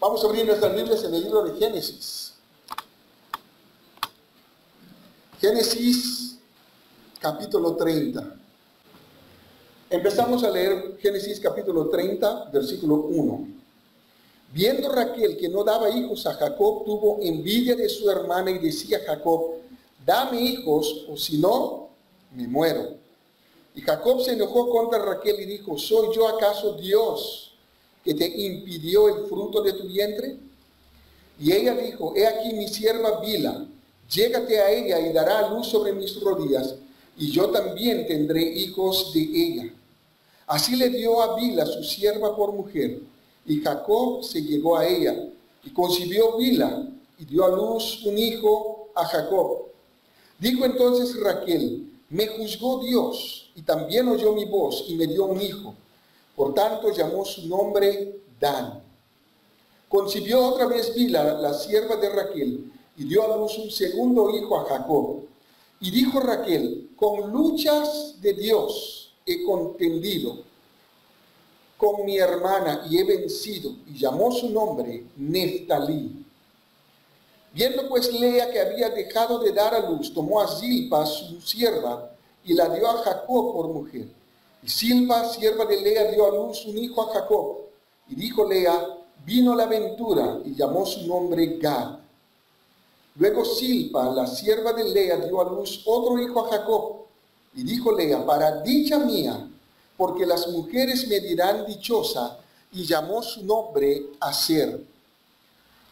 Vamos a abrir nuestras Biblias en el libro de Génesis. Génesis, capítulo 30. Empezamos a leer Génesis, capítulo 30, versículo 1. Viendo Raquel que no daba hijos a Jacob, tuvo envidia de su hermana y decía a Jacob: dame hijos, o si no, me muero. Y Jacob se enojó contra Raquel y dijo: ¿soy yo acaso Dios que te impidió el fruto de tu vientre? Y ella dijo: he aquí mi sierva Bilha, llégate a ella y dará a luz sobre mis rodillas, y yo también tendré hijos de ella. Así le dio a Bilha su sierva por mujer, y Jacob se llegó a ella, y concibió Bilha, y dio a luz un hijo a Jacob. Dijo entonces Raquel: me juzgó Dios, y también oyó mi voz, y me dio un hijo. Por tanto llamó su nombre Dan. Concibió otra vez Bilha, la sierva de Raquel, y dio a luz un segundo hijo a Jacob. Y dijo Raquel: con luchas de Dios he contendido con mi hermana y he vencido. Y llamó su nombre Neftalí. Viendo pues Lea que había dejado de dar a luz, tomó a Zilpa, su sierva, y la dio a Jacob por mujer. Y Zilpa, sierva de Lea, dio a luz un hijo a Jacob. Y dijo Lea: vino la ventura, y llamó su nombre Gad. Luego Zilpa, la sierva de Lea, dio a luz otro hijo a Jacob. Y dijo Lea: para dicha mía, porque las mujeres me dirán dichosa, y llamó su nombre Aser.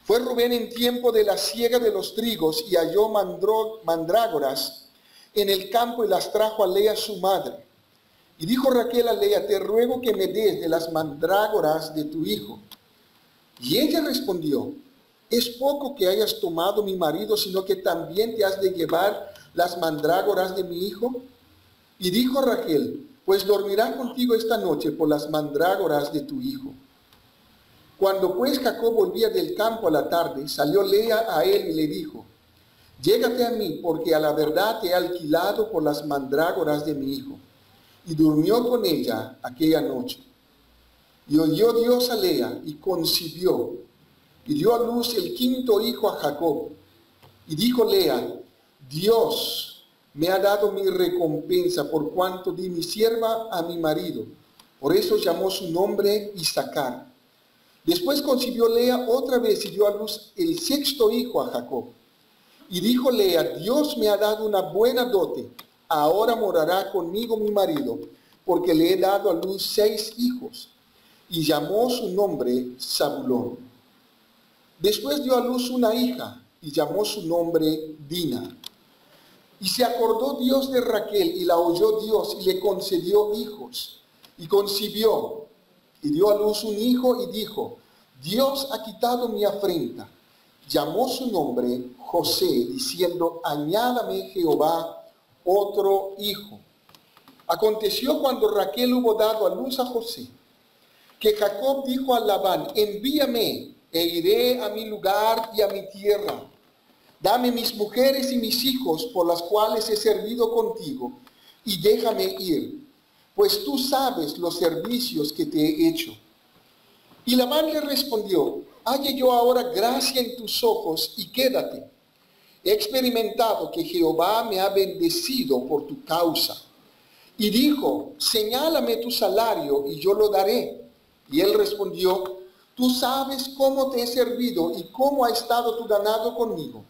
Fue Rubén en tiempo de la siega de los trigos, y halló mandrágoras en el campo, y las trajo a Lea su madre. Y dijo Raquel a Lea: te ruego que me des de las mandrágoras de tu hijo. Y ella respondió: es poco que hayas tomado mi marido, sino que también te has de llevar las mandrágoras de mi hijo. Y dijo Raquel: pues dormirá contigo esta noche por las mandrágoras de tu hijo. Cuando pues Jacob volvía del campo a la tarde, salió Lea a él y le dijo: llégate a mí, porque a la verdad te he alquilado por las mandrágoras de mi hijo. Y durmió con ella aquella noche. Y oyó Dios a Lea, y concibió, y dio a luz el quinto hijo a Jacob. Y dijo Lea: Dios me ha dado mi recompensa, por cuanto di mi sierva a mi marido. Por eso llamó su nombre Isacar. Después concibió Lea otra vez y dio a luz el sexto hijo a Jacob. Y dijo Lea: Dios me ha dado una buena dote, ahora morará conmigo mi marido, porque le he dado a luz 6 hijos. Y llamó su nombre Zabulón. Después dio a luz una hija, y llamó su nombre Dina. Y se acordó Dios de Raquel, y la oyó Dios, y le concedió hijos. Y concibió, y dio a luz un hijo, y dijo: Dios ha quitado mi afrenta. Llamó su nombre José, diciendo: añádame Jehová otro hijo. Aconteció cuando Raquel hubo dado a luz a José, que Jacob dijo a Labán: envíame, e iré a mi lugar y a mi tierra. Dame mis mujeres y mis hijos, por las cuales he servido contigo, y déjame ir, pues tú sabes los servicios que te he hecho. Y Labán le respondió: halle yo ahora gracia en tus ojos, y quédate. He experimentado que Jehová me ha bendecido por tu causa. Y dijo: señálame tu salario, y yo lo daré. Y él respondió: tú sabes cómo te he servido, y cómo ha estado tu ganado conmigo.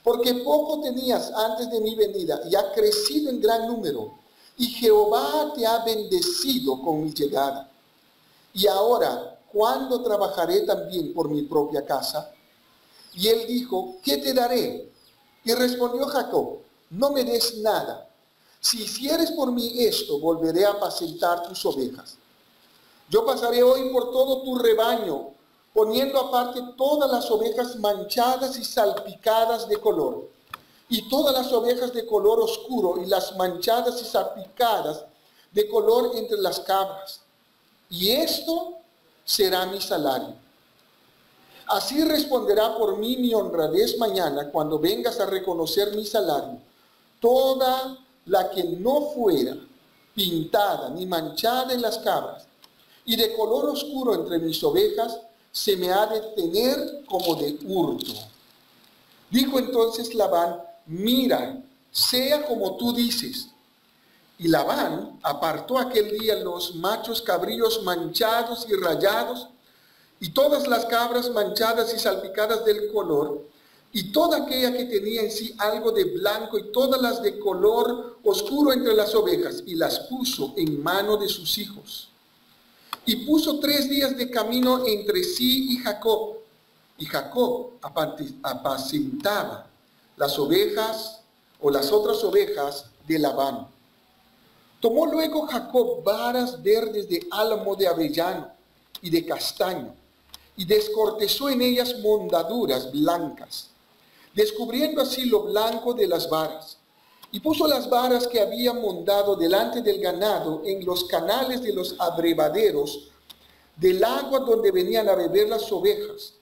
Porque poco tenías antes de mi venida, y ha crecido en gran número, y Jehová te ha bendecido con mi llegada. Y ahora, ¿cuándo trabajaré también por mi propia casa? Y él dijo: ¿qué te daré? Y respondió Jacob: no me des nada. Si hicieres por mí esto, volveré a apacentar tus ovejas. Yo pasaré hoy por todo tu rebaño, poniendo aparte todas las ovejas manchadas y salpicadas de color, y todas las ovejas de color oscuro, y las manchadas y salpicadas de color entre las cabras. Y esto será mi salario. Así responderá por mí mi honradez mañana, cuando vengas a reconocer mi salario. Toda la que no fuera pintada ni manchada en las cabras, y de color oscuro entre mis ovejas, se me ha de tener como de hurto. Dijo entonces Labán, mira, sea como tú dices. Y Labán apartó aquel día los machos cabríos manchados y rayados, y todas las cabras manchadas y salpicadas del color, y toda aquella que tenía en sí algo de blanco, y todas las de color oscuro entre las ovejas, y las puso en mano de sus hijos. Y puso 3 días de camino entre sí y Jacob apacentaba las ovejas o las otras ovejas de Labán. Tomó luego Jacob varas verdes de álamo de avellano y de castaño, y descortezó en ellas mondaduras blancas, descubriendo así lo blanco de las varas. Y puso las varas que había mondado delante del ganado en los canales de los abrevaderos del agua donde venían a beber las ovejas,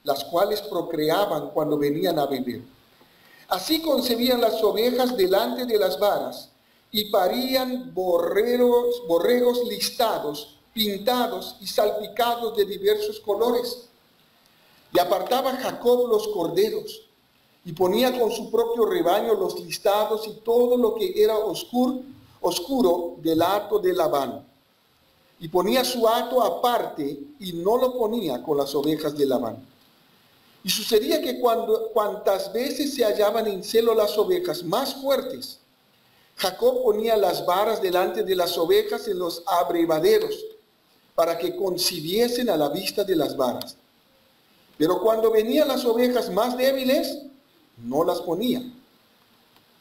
las cuales procreaban cuando venían a beber. Así concebían las ovejas delante de las varas, y parían borregos listados, pintados y salpicados de diversos colores. Y apartaba Jacob los corderos, y ponía con su propio rebaño los listados y todo lo que era oscuro del hato de Labán. Y ponía su hato aparte, y no lo ponía con las ovejas de Labán. Y sucedía que cuantas veces se hallaban en celo las ovejas más fuertes, Jacob ponía las varas delante de las ovejas en los abrevaderos, para que concibiesen a la vista de las varas. Pero cuando venían las ovejas más débiles, no las ponía.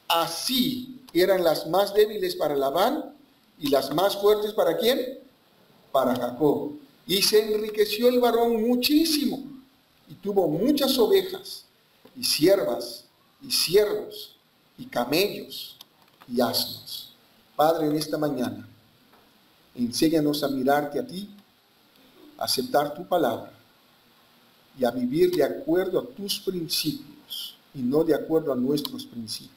Así eran las más débiles para Labán, y las más fuertes ¿para quién? Para Jacob. Y se enriqueció el varón muchísimo, y tuvo muchas ovejas, y siervas, y siervos, y camellos, y asnos. Padre, en esta mañana, enséñanos a mirarte a ti, a aceptar tu palabra, y a vivir de acuerdo a tus principios, y no de acuerdo a nuestros principios.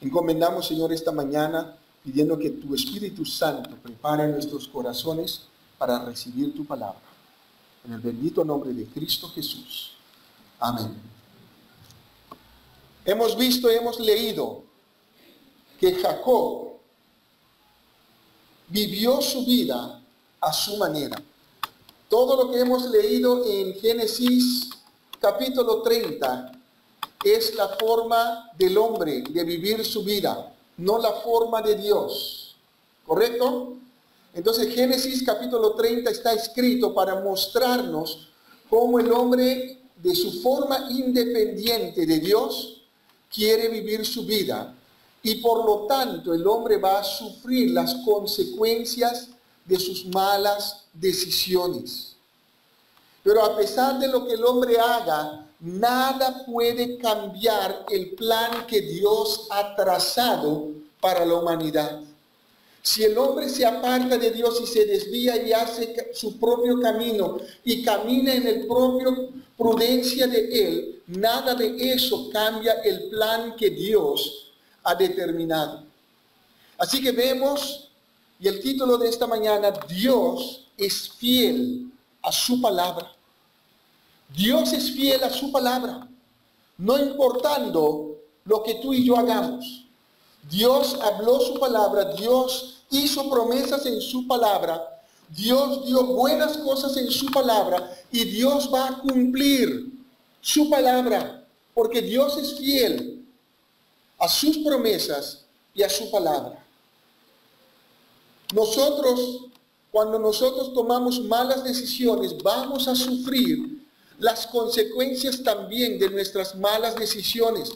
Encomendamos, Señor, esta mañana, pidiendo que tu Espíritu Santo prepare nuestros corazones para recibir tu palabra. En el bendito nombre de Cristo Jesús. Amén. Hemos visto y hemos leído que Jacob vivió su vida a su manera. Todo lo que hemos leído en Génesis capítulo 30 es la forma del hombre de vivir su vida, no la forma de Dios. ¿Correcto? Entonces Génesis capítulo 30 está escrito para mostrarnos cómo el hombre de su forma independiente de Dios quiere vivir su vida, y por lo tanto el hombre va a sufrir las consecuencias de sus malas decisiones. Pero a pesar de lo que el hombre haga, nada puede cambiar el plan que Dios ha trazado para la humanidad. Si el hombre se aparta de Dios y se desvía y hace su propio camino y camina en el propio prudencia de él, nada de eso cambia el plan que Dios ha determinado. Así que vemos, y el título de esta mañana, Dios es fiel a su palabra. Dios es fiel a su palabra, no importando lo que tú y yo hagamos. Dios habló su palabra, Dios hizo promesas en su palabra, Dios dio buenas cosas en su palabra, y Dios va a cumplir su palabra, porque Dios es fiel a sus promesas y a su palabra. Cuando nosotros tomamos malas decisiones, vamos a sufrir las consecuencias también de nuestras malas decisiones.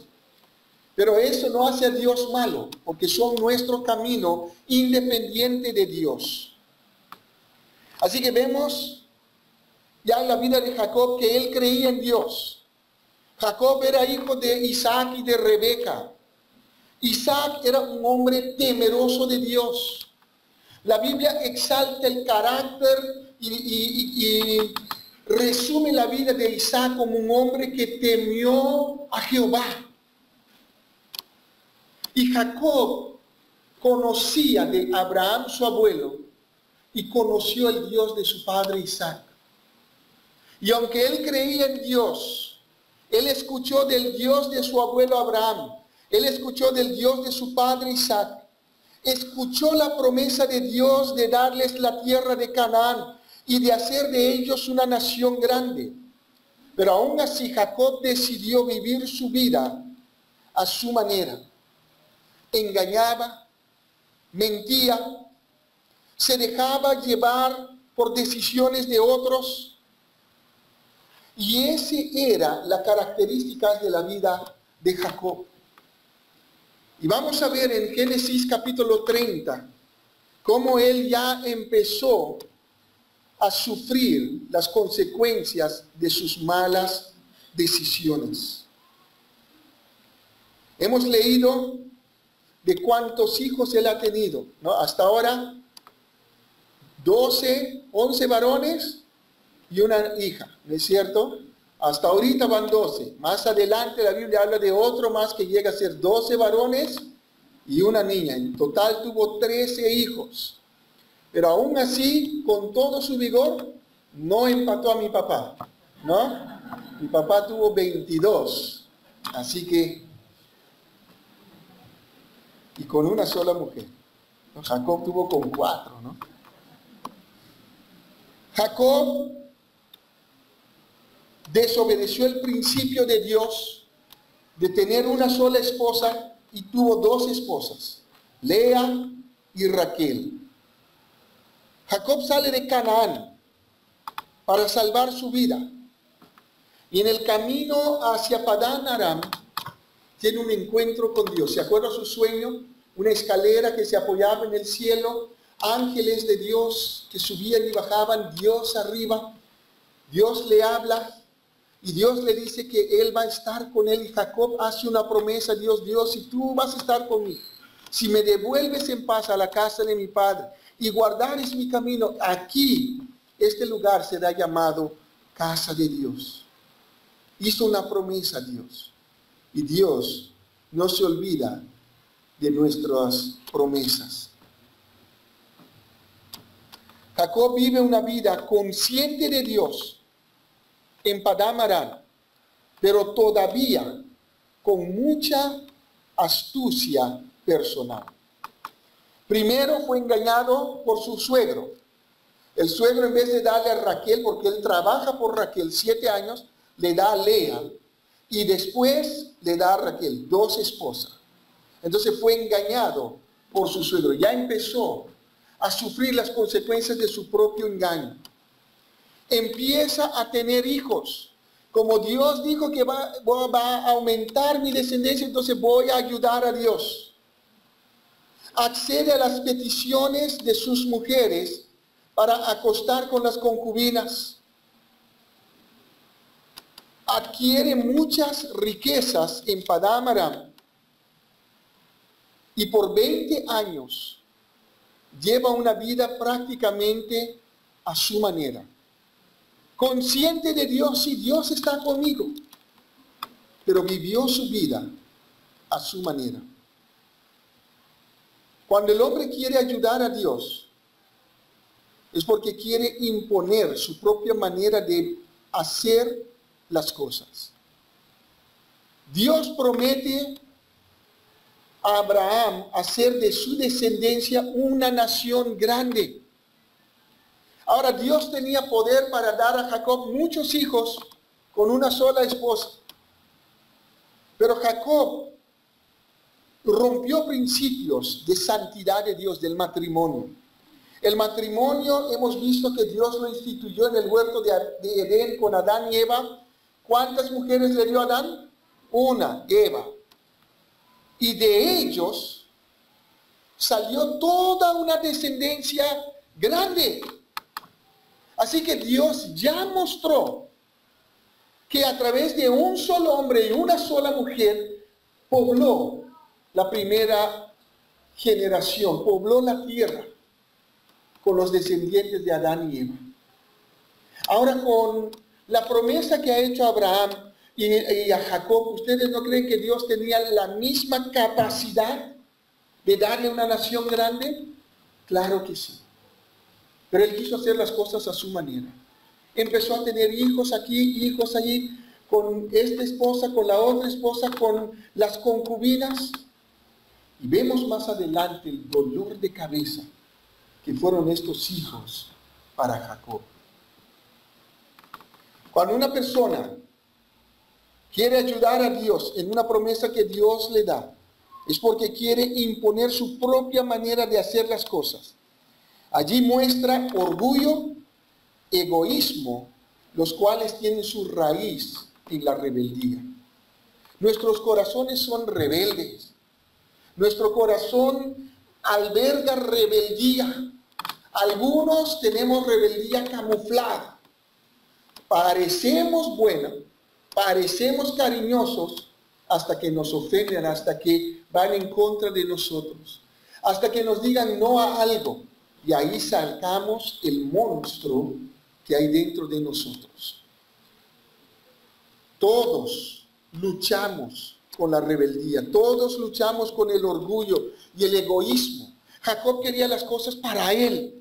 Pero eso no hace a Dios malo, porque son nuestro camino independiente de Dios. Así que vemos ya en la vida de Jacob que él creía en Dios. Jacob era hijo de Isaac y de Rebeca. Isaac era un hombre temeroso de Dios. La Biblia exalta el carácter y resume la vida de Isaac como un hombre que temió a Jehová. Y Jacob conocía de Abraham su abuelo y conoció el Dios de su padre Isaac. Y aunque él creía en Dios, él escuchó del Dios de su abuelo Abraham, él escuchó del Dios de su padre Isaac, escuchó la promesa de Dios de darles la tierra de Canaán y de hacer de ellos una nación grande. Pero aún así Jacob decidió vivir su vida a su manera. Engañaba, mentía, se dejaba llevar por decisiones de otros. Y ese era la característica de la vida de Jacob. Y vamos a ver en Génesis capítulo 30 cómo él ya empezó a sufrir las consecuencias de sus malas decisiones. Hemos leído de cuántos hijos él ha tenido, ¿no? Hasta ahora 11 varones y una hija, ¿no es cierto? Hasta ahorita van 12. Más adelante la Biblia habla de otro más que llega a ser 12 varones y una niña. En total tuvo 13 hijos. Pero aún así, con todo su vigor, no empató a mi papá, ¿no? Mi papá tuvo 22. Así que, y con una sola mujer. Jacob tuvo con 4, ¿no? Jacob desobedeció el principio de Dios de tener una sola esposa y tuvo 2 esposas, Lea y Raquel. Jacob sale de Canaán para salvar su vida y en el camino hacia Padán Aram tiene un encuentro con Dios. ¿Se acuerda su sueño? Una escalera que se apoyaba en el cielo, ángeles de Dios que subían y bajaban, Dios arriba. Dios le habla y Dios le dice que él va a estar con él. Y Jacob hace una promesa a Dios: Dios, si tú vas a estar conmigo, si me devuelves en paz a la casa de mi padre y guardares mi camino, aquí, este lugar será llamado casa de Dios. Hizo una promesa a Dios. Y Dios no se olvida de nuestras promesas. Jacob vive una vida consciente de Dios en Padán Aram, pero todavía con mucha astucia personal. Primero fue engañado por su suegro. El suegro, en vez de darle a Raquel, porque él trabaja por Raquel 7 años, le da a Lea y después le da a Raquel 2 esposas. Entonces fue engañado por su suegro. Ya empezó a sufrir las consecuencias de su propio engaño. Empieza a tener hijos. Como Dios dijo que va a aumentar mi descendencia, entonces voy a ayudar a Dios. Accede a las peticiones de sus mujeres para acostar con las concubinas. Adquiere muchas riquezas en Padán Aram y por 20 años lleva una vida prácticamente a su manera. Consciente de Dios, y Dios está conmigo, pero vivió su vida a su manera. Cuando el hombre quiere ayudar a Dios, es porque quiere imponer su propia manera de hacer las cosas. Dios promete a Abraham hacer de su descendencia una nación grande. Ahora, Dios tenía poder para dar a Jacob muchos hijos con una sola esposa. Pero Jacob rompió principios de santidad de Dios, del matrimonio. El matrimonio, hemos visto que Dios lo instituyó en el huerto de Edén con Adán y Eva. ¿Cuántas mujeres le dio a Adán? Una, Eva. Y de ellos salió toda una descendencia grande. Así que Dios ya mostró que a través de un solo hombre y una sola mujer pobló la primera generación, pobló la tierra con los descendientes de Adán y Eva. Ahora, con la promesa que ha hecho a Abraham y a Jacob, ¿ustedes no creen que Dios tenía la misma capacidad de darle una nación grande? Claro que sí. Pero Él quiso hacer las cosas a su manera. Empezó a tener hijos aquí, hijos allí, con esta esposa, con la otra esposa, con las concubinas. Y vemos más adelante el dolor de cabeza que fueron estos hijos para Jacob. Cuando una persona quiere ayudar a Dios en una promesa que Dios le da, es porque quiere imponer su propia manera de hacer las cosas. Allí muestra orgullo, egoísmo, los cuales tienen su raíz en la rebeldía. Nuestros corazones son rebeldes. Nuestro corazón alberga rebeldía. Algunos tenemos rebeldía camuflada. Parecemos buenos, parecemos cariñosos, hasta que nos ofenden, hasta que van en contra de nosotros, hasta que nos digan no a algo. Y ahí sacamos el monstruo que hay dentro de nosotros. Todos luchamos con la rebeldía, todos luchamos con el orgullo y el egoísmo. Jacob quería las cosas para él.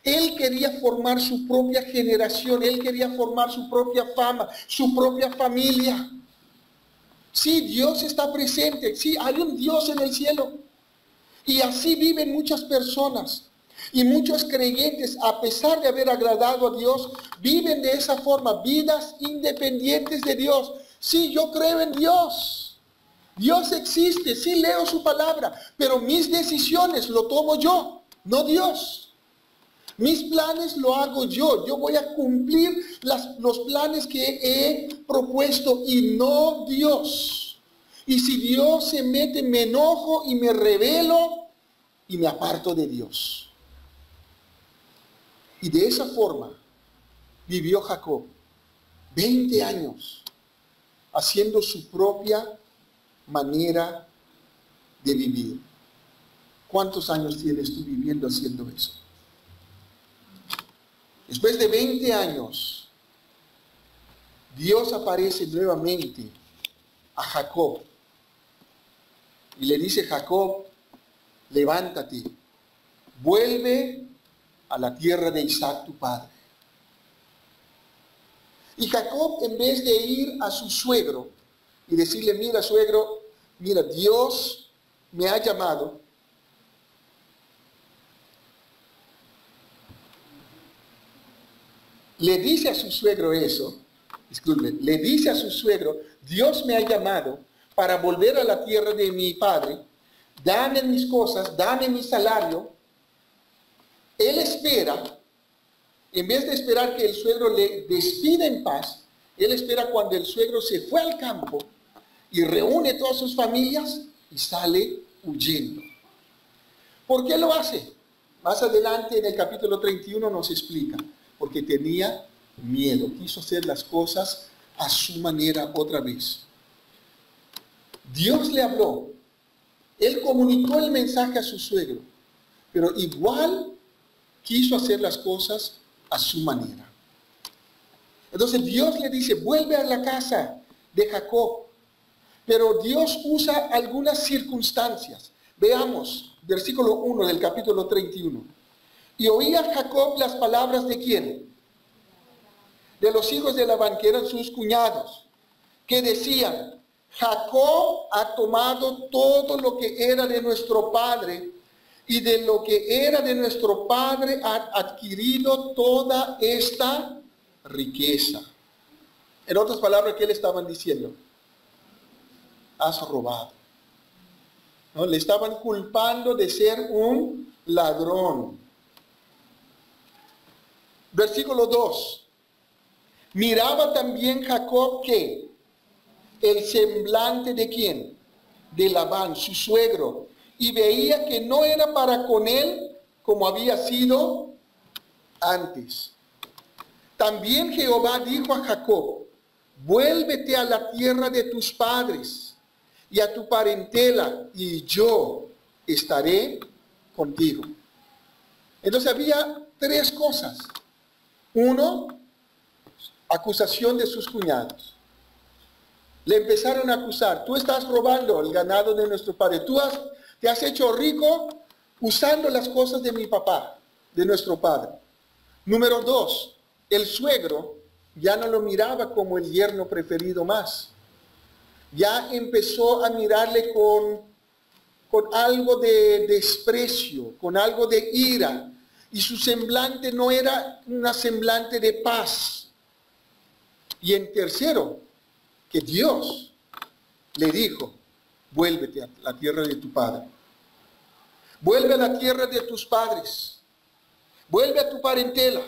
Él quería formar su propia generación, él quería formar su propia fama, su propia familia. Sí, Dios está presente, sí, hay un Dios en el cielo. Y así viven muchas personas. Y muchos creyentes, a pesar de haber agradado a Dios, viven de esa forma, vidas independientes de Dios. Sí, yo creo en Dios. Dios existe, sí leo su palabra, pero mis decisiones lo tomo yo, no Dios. Mis planes lo hago yo. Yo voy a cumplir los planes que he propuesto y no Dios. Y si Dios se mete, me enojo y me rebelo y me aparto de Dios. Y de esa forma vivió Jacob 20 años haciendo su propia manera de vivir. ¿Cuántos años tienes tú viviendo haciendo eso? Después de 20 años, Dios aparece nuevamente a Jacob y le dice: Jacob, levántate, vuelve a la tierra de Isaac tu padre. Y Jacob, en vez de ir a su suegro y decirle: mira, suegro, mira, Dios me ha llamado, le dice a su suegro eso, le dice a su suegro: Dios me ha llamado para volver a la tierra de mi padre, dame mis cosas, dame mi salario. Él espera, en vez de esperar que el suegro le despida en paz, él espera cuando el suegro se fue al campo y reúne todas sus familias y sale huyendo. ¿Por qué lo hace? Más adelante en el capítulo 31 nos explica. Porque tenía miedo, quiso hacer las cosas a su manera otra vez. Dios le habló, él comunicó el mensaje a su suegro, pero igual quiso hacer las cosas a su manera. Entonces Dios le dice: vuelve a la casa de Jacob, pero Dios usa algunas circunstancias. Veamos, versículo 1 del capítulo 31. Y oía Jacob las palabras ¿de quién? De los hijos de Labán, que eran sus cuñados, que decían: Jacob ha tomado todo lo que era de nuestro padre, y de lo que era de nuestro padre ha adquirido toda esta riqueza. En otras palabras, ¿qué le estaban diciendo? Has robado. ¿No? Le estaban culpando de ser un ladrón. Versículo 2. Miraba también Jacob que el semblante de quién? De Labán, su suegro, y veía que no era para con él como había sido antes. También Jehová dijo a Jacob: vuélvete a la tierra de tus padres y a tu parentela, y yo estaré contigo. Entonces había tres cosas. Uno, acusación de sus cuñados. Le empezaron a acusar: tú estás robando el ganado de nuestro padre, te has hecho rico usando las cosas de mi papá, de nuestro padre. Número 2, el suegro ya no lo miraba como el yerno preferido más. Ya empezó a mirarle con algo de desprecio, con algo de ira. Y su semblante no era una semblante de paz. Y en tercero, que Dios le dijo, vuélvete a la tierra de tu padre. Vuelve a la tierra de tus padres. Vuelve a tu parentela.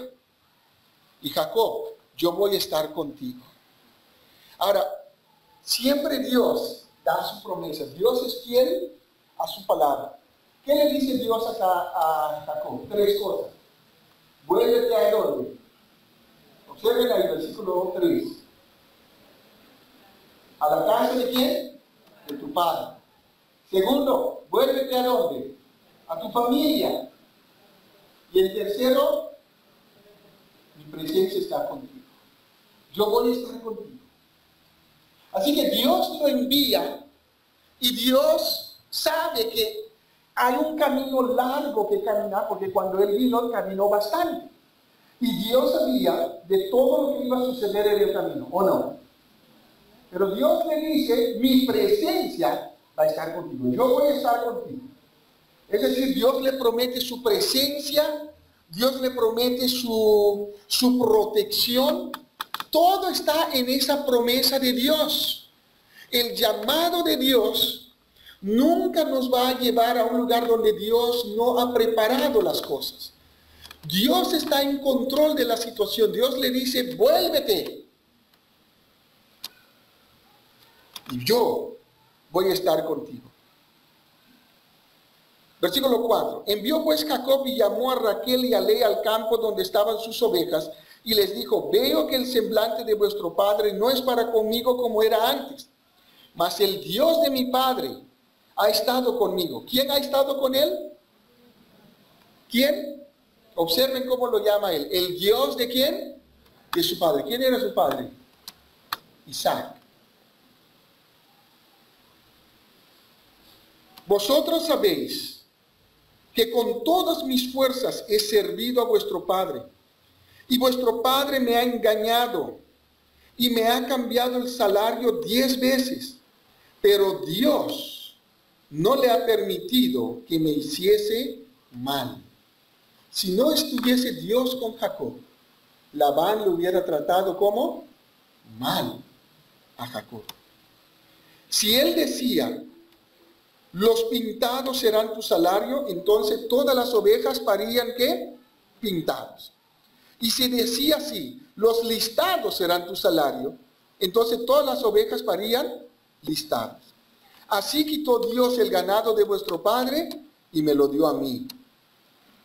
Y Jacob, yo voy a estar contigo. Ahora, siempre Dios da su promesa. Dios es fiel a su palabra. ¿Qué le dice Dios acá a Jacob? 3 cosas. Vuélvete a dónde. Observen ahí, versículo 3. ¿A la casa de quién? De tu padre. Segundo, vuélvete a dónde. A tu familia. Y el tercero, mi presencia está contigo. Yo voy a estar contigo. Así que Dios lo envía y Dios sabe que hay un camino largo que caminar, porque cuando Él vino, caminó bastante. Y Dios sabía de todo lo que iba a suceder en el camino, ¿o no? Pero Dios le dice, mi presencia va a estar contigo. Yo voy a estar contigo. Es decir, Dios le promete su presencia, Dios le promete su protección. Todo está en esa promesa de Dios. El llamado de Dios nunca nos va a llevar a un lugar donde Dios no ha preparado las cosas. Dios está en control de la situación. Dios le dice, vuélvete. Y yo voy a estar contigo. Versículo 4. Envió pues Jacob y llamó a Raquel y a Lea al campo donde estaban sus ovejas y les dijo, veo que el semblante de vuestro padre no es para conmigo como era antes, mas el Dios de mi padre ha estado conmigo. ¿Quién ha estado con él? ¿Quién? Observen cómo lo llama él. ¿El Dios de quién? De su padre. ¿Quién era su padre? Isaac. Vosotros sabéis que con todas mis fuerzas he servido a vuestro padre, y vuestro padre me ha engañado y me ha cambiado el salario 10 veces, pero Dios no le ha permitido que me hiciese mal. Si no estuviese Dios con Jacob, Labán lo hubiera tratado como mal a Jacob. Si él decía, los pintados serán tu salario, entonces todas las ovejas parían ¿qué? Pintados. Y si decía así, los listados serán tu salario, entonces todas las ovejas parían listados. Así quitó Dios el ganado de vuestro padre y me lo dio a mí.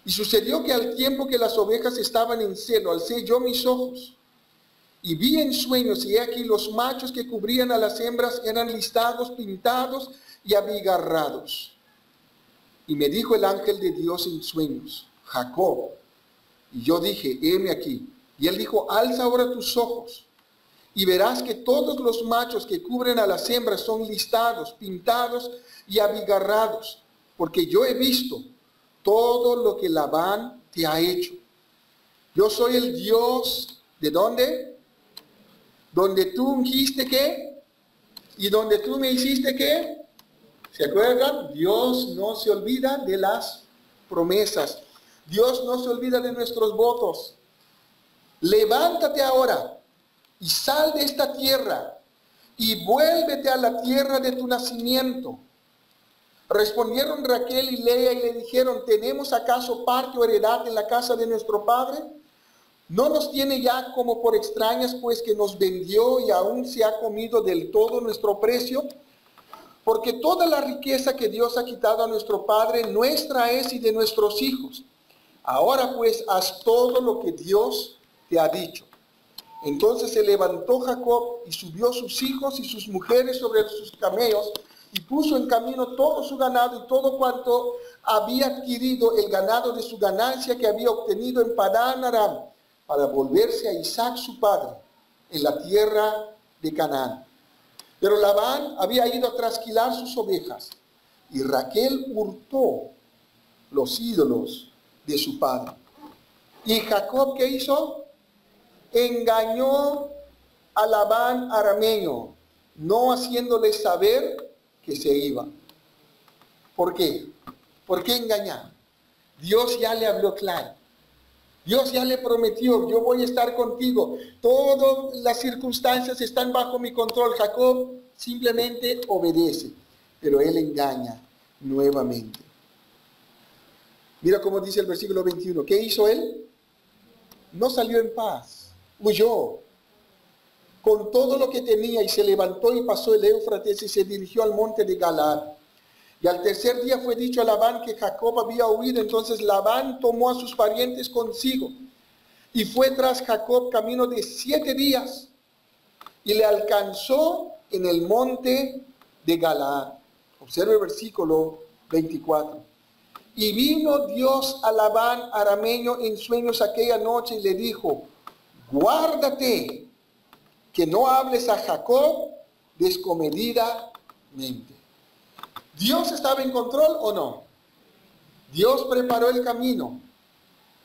Y sucedió que al tiempo que las ovejas estaban en celo, alcé yo mis ojos y vi en sueños, y he aquí los machos que cubrían a las hembras eran listados, pintados y abigarrados. Y me dijo el ángel de Dios en sueños, Jacob. Y yo dije, heme aquí. Y él dijo, alza ahora tus ojos y verás que todos los machos que cubren a las hembras son listados, pintados y abigarrados, porque yo he visto todo lo que Labán te ha hecho. Yo soy el Dios, ¿de dónde? Donde tú ungiste ¿qué? Y donde tú me hiciste ¿qué? ¿Se acuerdan? Dios no se olvida de las promesas. Dios no se olvida de nuestros votos. Levántate ahora y sal de esta tierra y vuélvete a la tierra de tu nacimiento. Respondieron Raquel y Lea y le dijeron, ¿tenemos acaso parte o heredad en la casa de nuestro padre? ¿No nos tiene ya como por extrañas, pues que nos vendió y aún se ha comido del todo nuestro precio? Porque toda la riqueza que Dios ha quitado a nuestro padre, nuestra es y de nuestros hijos. Ahora pues haz todo lo que Dios te ha dicho. Entonces se levantó Jacob y subió sus hijos y sus mujeres sobre sus camellos y puso en camino todo su ganado y todo cuanto había adquirido, el ganado de su ganancia que había obtenido en Padán Aram, para volverse a Isaac su padre en la tierra de Canaán. Pero Labán había ido a trasquilar sus ovejas y Raquel hurtó los ídolos de su padre. ¿Y Jacob qué hizo? engañó a Labán arameño, no haciéndole saber que se iba. ¿Por qué? ¿Por qué engañar? Dios ya le habló claro. Dios ya le prometió, yo voy a estar contigo. Todas las circunstancias están bajo mi control. Jacob simplemente obedece, pero él engaña nuevamente. Mira cómo dice el versículo 21. ¿Qué hizo él? No salió en paz, huyó con todo lo que tenía y se levantó y pasó el Éufrates y se dirigió al monte de Galaad. Y al tercer día fue dicho a Labán que Jacob había huido. Entonces Labán tomó a sus parientes consigo y fue tras Jacob camino de 7 días y le alcanzó en el monte de Galaad. Observe el versículo 24. Y vino Dios a Labán arameño en sueños aquella noche y le dijo: guárdate que no hables a Jacob descomedidamente. ¿Dios estaba en control o no? Dios preparó el camino.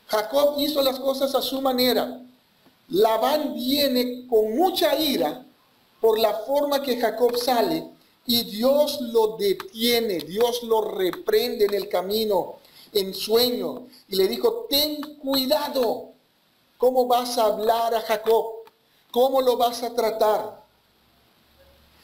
Jacob hizo las cosas a su manera. Labán viene con mucha ira por la forma que Jacob sale y Dios lo detiene, Dios lo reprende en el camino, en sueño, y le dijo: ten cuidado, ¿cómo vas a hablar a Jacob? ¿Cómo lo vas a tratar?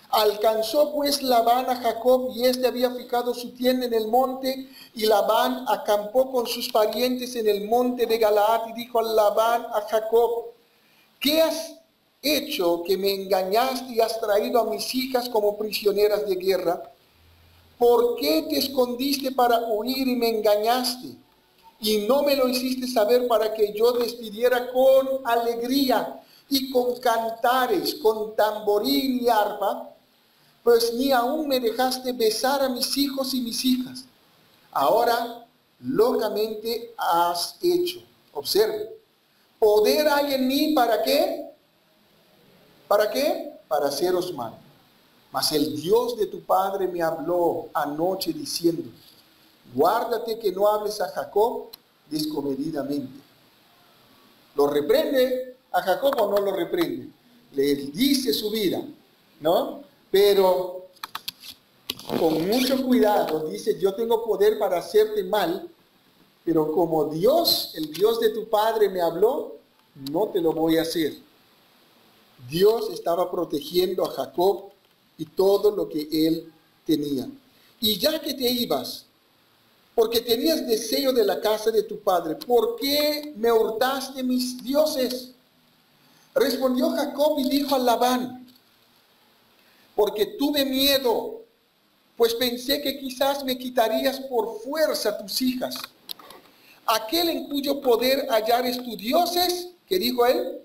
Alcanzó pues Labán a Jacob y éste había fijado su tienda en el monte, y Labán acampó con sus parientes en el monte de Galaad y dijo a Labán a Jacob: ¿qué has hecho que me engañaste y has traído a mis hijas como prisioneras de guerra? ¿Por qué te escondiste para huir y me engañaste? Y no me lo hiciste saber para que yo despidiera con alegría y con cantares, con tamborín y arpa, pues ni aún me dejaste besar a mis hijos y mis hijas. Ahora locamente has hecho. Observe. Poder hay en mí, ¿para qué? ¿Para qué? Para haceros mal. Mas el Dios de tu padre me habló anoche diciendo: guárdate que no hables a Jacob descomedidamente. ¿Lo reprende a Jacob o no lo reprende? Le dice su vida, ¿no? Pero con mucho cuidado dice: yo tengo poder para hacerte mal, pero como Dios, el Dios de tu padre me habló, no te lo voy a hacer. Dios estaba protegiendo a Jacob y todo lo que él tenía. Y ya que te ibas, porque tenías deseo de la casa de tu padre, ¿por qué me hurtaste mis dioses? Respondió Jacob y dijo a Labán: porque tuve miedo, pues pensé que quizás me quitarías por fuerza tus hijas. Aquel en cuyo poder hallares tus dioses, ¿qué dijo él?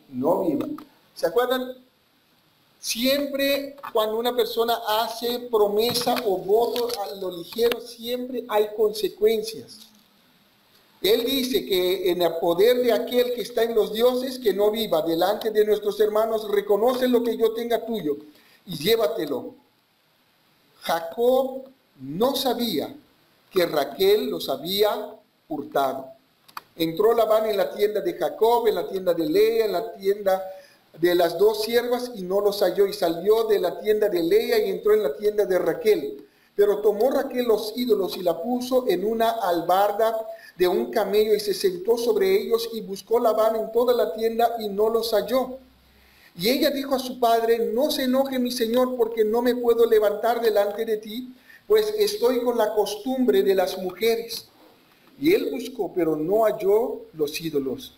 No viva. ¿Se acuerdan? Siempre cuando una persona hace promesa o voto a lo ligero, siempre hay consecuencias. Él dice que en el poder de aquel que está en los dioses, que no viva. Delante de nuestros hermanos, reconoce lo que yo tenga tuyo y llévatelo. Jacob no sabía que Raquel los había hurtado. Entró Labán en la tienda de Jacob, en la tienda de Lea, en la tienda de las 2 siervas, y no los halló, y salió de la tienda de Lea y entró en la tienda de Raquel. Pero tomó Raquel los ídolos y la puso en una albarda de un camello y se sentó sobre ellos, y buscó Labán en toda la tienda y no los halló. Y ella dijo a su padre: no se enoje mi señor, porque no me puedo levantar delante de ti, pues estoy con la costumbre de las mujeres. Y él buscó, pero no halló los ídolos.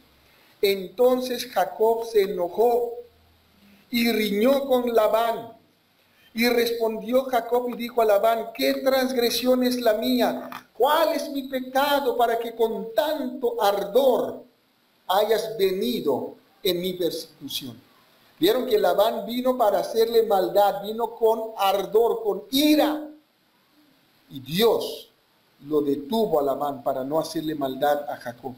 Entonces Jacob se enojó y riñó con Labán. Y respondió Jacob y dijo a Labán: ¿qué transgresión es la mía? ¿Cuál es mi pecado para que con tanto ardor hayas venido en mi persecución? Vieron que Labán vino para hacerle maldad, vino con ardor, con ira. Y Dios lo detuvo a Labán para no hacerle maldad a Jacob.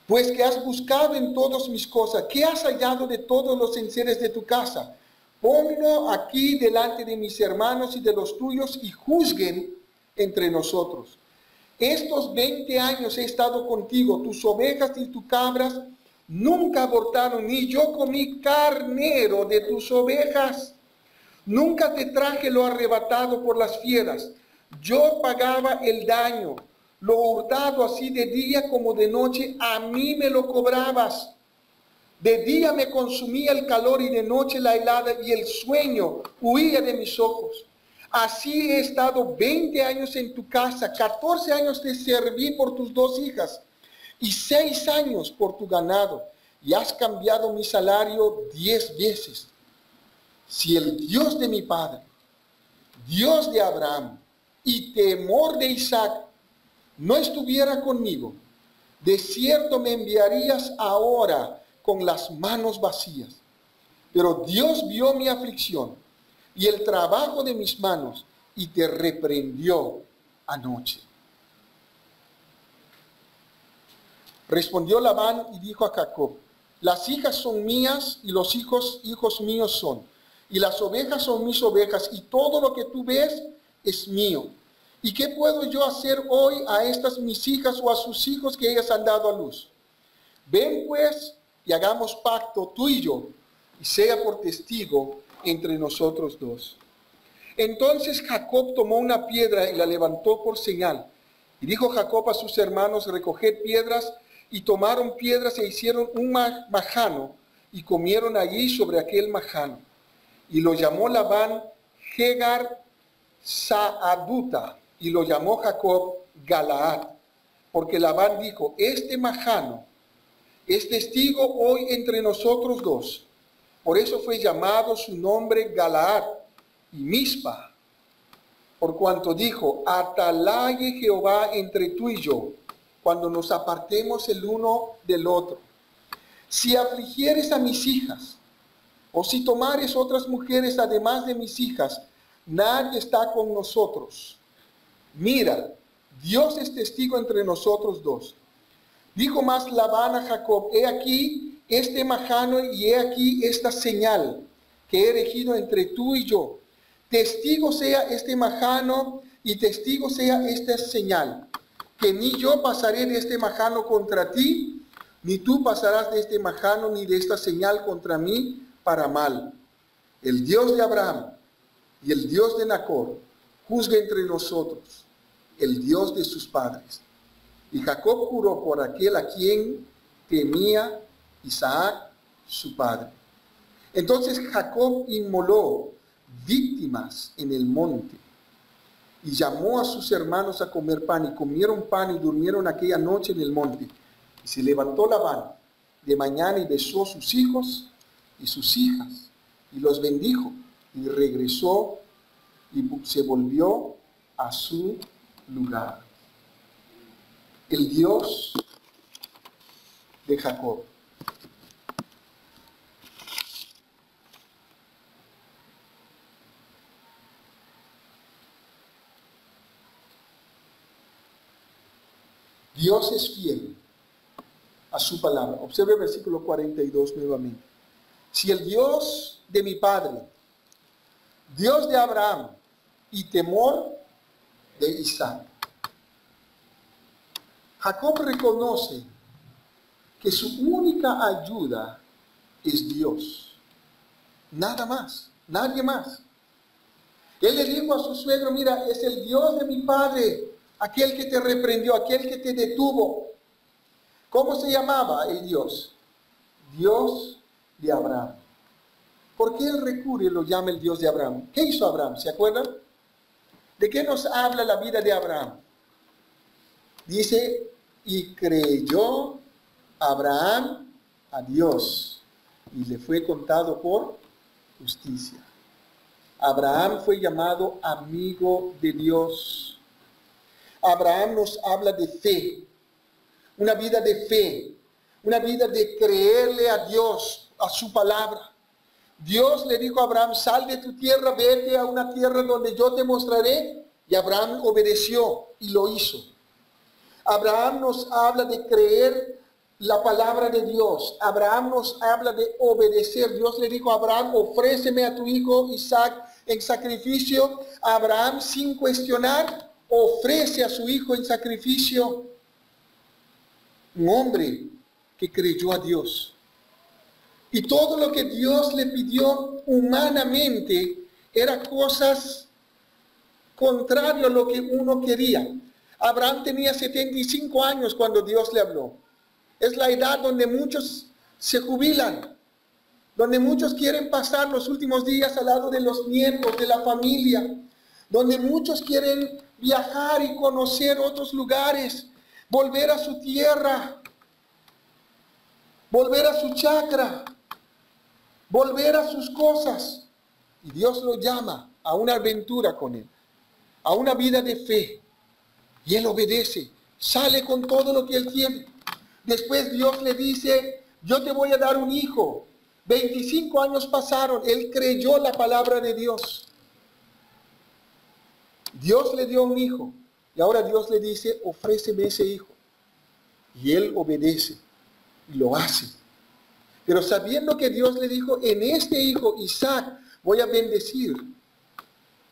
Pues que has buscado en todas mis cosas, ¿qué has hallado de todos los enseres de tu casa? Ponlo aquí delante de mis hermanos y de los tuyos, y juzguen entre nosotros. Estos 20 años he estado contigo, tus ovejas y tus cabras nunca abortaron, ni yo comí carnero de tus ovejas. Nunca te traje lo arrebatado por las fieras. Yo pagaba el daño, lo hurtado así de día como de noche, a mí me lo cobrabas. De día me consumía el calor y de noche la helada y el sueño huía de mis ojos. Así he estado 20 años en tu casa, 14 años te serví por tus 2 hijas y 6 años por tu ganado, y has cambiado mi salario 10 veces. Si el Dios de mi padre, Dios de Abraham y temor de Isaac no estuviera conmigo, de cierto me enviarías ahora con las manos vacías. Pero Dios vio mi aflicción y el trabajo de mis manos y te reprendió anoche. Respondió Labán y dijo a Jacob: las hijas son mías y los hijos míos son, y las ovejas son mis ovejas, y todo lo que tú ves es mío. ¿Y qué puedo yo hacer hoy a estas mis hijas o a sus hijos que ellas han dado a luz? Ven pues y hagamos pacto tú y yo, y sea por testigo entre nosotros dos. Entonces Jacob tomó una piedra y la levantó por señal. Y dijo Jacob a sus hermanos: recoged piedras. Y tomaron piedras e hicieron un majano, y comieron allí sobre aquel majano. Y lo llamó Labán Jegar Saaduta, y lo llamó Jacob Galaad, porque Labán dijo: este majano es testigo hoy entre nosotros dos. Por eso fue llamado su nombre Galaad y Mizpa, por cuanto dijo: atalaye Jehová entre tú y yo, cuando nos apartemos el uno del otro. Si afligieres a mis hijas, o si tomares otras mujeres además de mis hijas, nadie está con nosotros. Mira, Dios es testigo entre nosotros dos. Dijo más Labán a Jacob: he aquí este majano y he aquí esta señal que he elegido entre tú y yo. Testigo sea este majano y testigo sea esta señal, que ni yo pasaré de este majano contra ti, ni tú pasarás de este majano ni de esta señal contra mí para mal. El Dios de Abraham y el Dios de Nacor juzgue entre nosotros, el Dios de sus padres. Y Jacob juró por aquel a quien temía Isaac su padre. Entonces Jacob inmoló víctimas en el monte y llamó a sus hermanos a comer pan, y comieron pan y durmieron aquella noche en el monte. Y se levantó Labán de mañana y besó a sus hijos y sus hijas y los bendijo, y regresó y se volvió a su lugar. El Dios de Jacob. Dios es fiel a su palabra. Observe el versículo 42 nuevamente. Si el Dios de mi padre, Dios de Abraham y temor de Isaac. Jacob reconoce que su única ayuda es Dios. Nada más, nadie más. Él le dijo a su suegro: mira, es el Dios de mi padre, aquel que te reprendió, aquel que te detuvo. ¿Cómo se llamaba el Dios? Dios de Abraham. ¿Por qué él recurre y lo llama el Dios de Abraham? ¿Qué hizo Abraham? ¿Se acuerdan? ¿De qué nos habla la vida de Abraham? Dice: y creyó Abraham a Dios, y le fue contado por justicia. Abraham fue llamado amigo de Dios. Abraham nos habla de fe, una vida de fe, una vida de creerle a Dios, a su palabra. Dios le dijo a Abraham: sal de tu tierra, vete a una tierra donde yo te mostraré. Y Abraham obedeció y lo hizo. Abraham nos habla de creer la palabra de Dios. Abraham nos habla de obedecer. Dios le dijo a Abraham: ofréceme a tu hijo Isaac en sacrificio. Abraham, sin cuestionar, ofrece a su hijo en sacrificio. Un hombre que creyó a Dios. Y todo lo que Dios le pidió humanamente era cosas contrario a lo que uno quería. Abraham tenía 75 años cuando Dios le habló. Es la edad donde muchos se jubilan, donde muchos quieren pasar los últimos días al lado de los nietos, de la familia, donde muchos quieren viajar y conocer otros lugares, volver a su tierra, volver a su chacra, volver a sus cosas. Y Dios lo llama a una aventura con él, a una vida de fe. Y él obedece, sale con todo lo que él tiene. Después Dios le dice, yo te voy a dar un hijo. 25 años pasaron, él creyó la palabra de Dios. Dios le dio un hijo. Y ahora Dios le dice, ofréceme ese hijo. Y él obedece y lo hace. Pero sabiendo que Dios le dijo, en este hijo, Isaac, voy a bendecir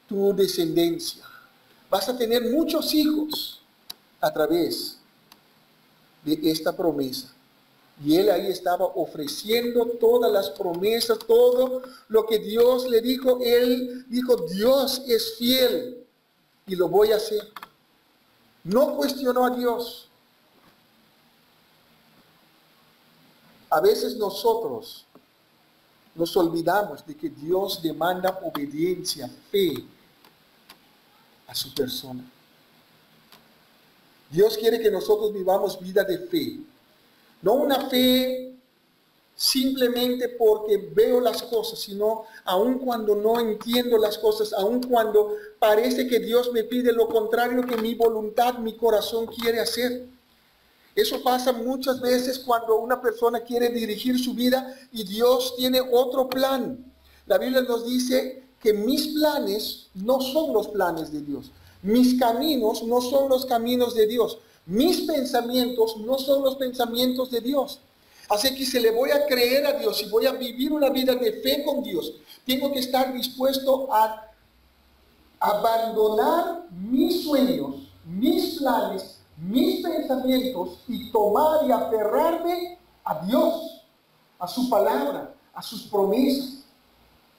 tu descendencia. Vas a tener muchos hijos a través de esta promesa. Y él ahí estaba ofreciendo todas las promesas, todo lo que Dios le dijo. Él dijo, Dios es fiel y lo voy a hacer. No cuestionó a Dios. A veces nosotros nos olvidamos de que Dios demanda obediencia, fe a su persona. Dios quiere que nosotros vivamos vida de fe. No una fe simplemente porque veo las cosas, sino aun cuando no entiendo las cosas, aun cuando parece que Dios me pide lo contrario que mi voluntad, mi corazón quiere hacer. Eso pasa muchas veces cuando una persona quiere dirigir su vida y Dios tiene otro plan. La Biblia nos dice que mis planes no son los planes de Dios. Mis caminos no son los caminos de Dios. Mis pensamientos no son los pensamientos de Dios. Así que si le voy a creer a Dios y voy a vivir una vida de fe con Dios, tengo que estar dispuesto a abandonar mis sueños, mis planes, mis pensamientos y tomar y aferrarme a Dios, a su palabra, a sus promesas